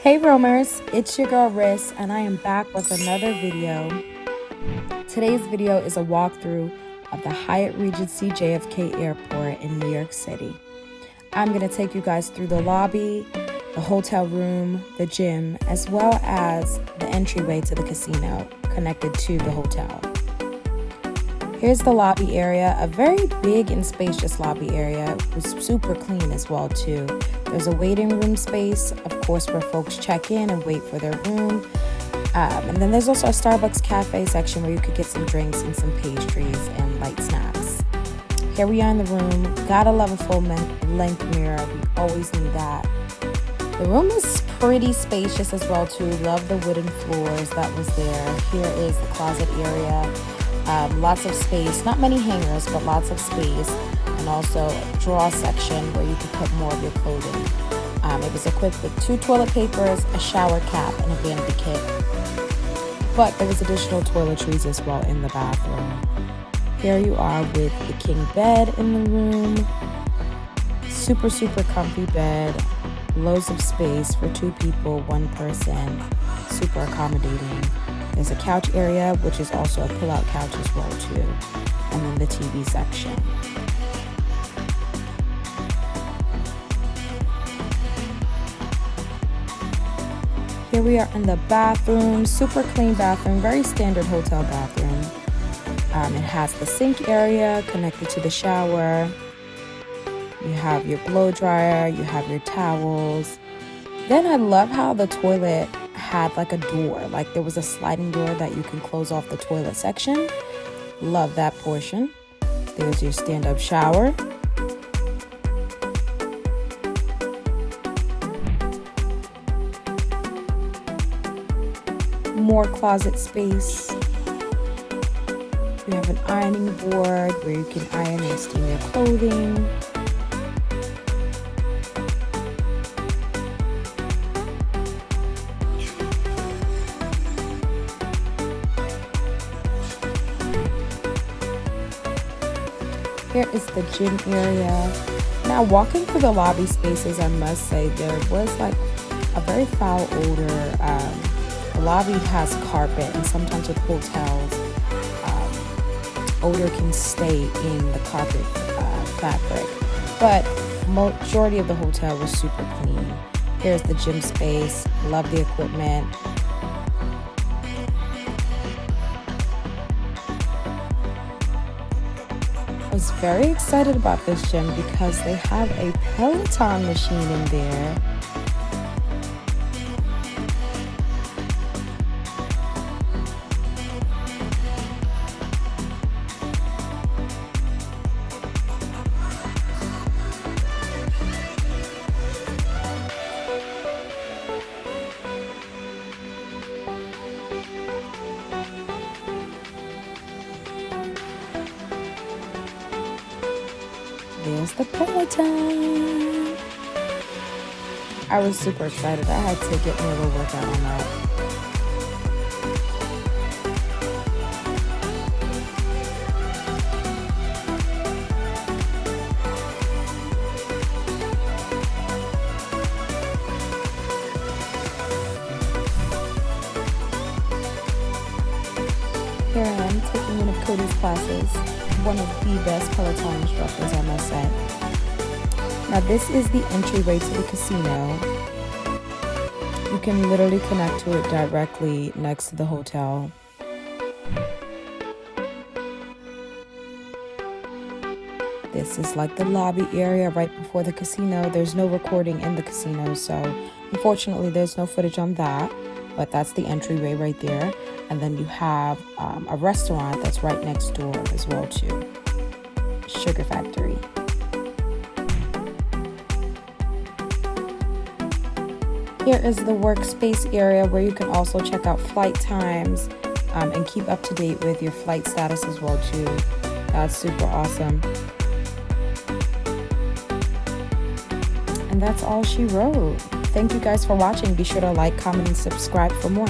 Hey roamers, it's your girl Riz and I am back with another video. Today's video is a walkthrough of the Hyatt Regency JFK Airport in New York City. I'm going to take you guys through the lobby, the hotel room, the gym, as well as the entryway to the casino connected to the hotel. Here's the lobby area, a very big and spacious lobby area. It was super clean as well too. There's a waiting room space, of course, where folks check in and wait for their room. And then there's also a Starbucks cafe section where you could get some drinks and some pastries and light snacks. Here we are in the room. Gotta love a full length mirror. We always need that. The room is pretty spacious as well too. Love the wooden floors that was there. Here is the closet area. Lots of space, not many hangers, but lots of space, and also a drawer section where you could put more of your clothing. It was equipped with 2 toilet papers, a shower cap, and a vanity kit. But there was additional toiletries as well in the bathroom. Here you are with the king bed in the room. Super comfy bed. Loads of space for 2 people, 1 person. Super accommodating. There's a couch area, which is also a pull-out couch as well too. And then the TV section. Here we are in the bathroom. Super clean bathroom, very standard hotel bathroom. It has the sink area connected to the shower. You have your blow dryer, you have your towels. Then I love how the toilet had like a door, like there was a sliding door that you can close off the toilet section. Love that portion. There's your stand-up shower. More closet space. We have an ironing board where you can iron and steam your clothing. Here is the gym area. Now walking through the lobby spaces, I must say there was like a very foul odor. The lobby has carpet, and sometimes with hotels, odor can stay in the carpet fabric. But majority of the hotel was super clean. Here's the gym space. Love the equipment. I was very excited about this gym because they have a Peloton machine in there. There's the Peloton. I was super excited. I had to get me a little workout on that. Here I am taking one of Cody's classes. One of the best Peloton instructors, I must say. Now this is the entryway to the casino. You can literally connect to it directly next to the hotel. This is like the lobby area right before the casino. There's no recording in the casino, so unfortunately there's no footage on that, but that's the entryway right there. And then you have a restaurant that's right next door as well too. Sugar Factory. Here is the workspace area where you can also check out flight times and keep up to date with your flight status as well too. That's super awesome. And that's all she wrote. Thank you guys for watching. Be sure to like, comment, and subscribe for more.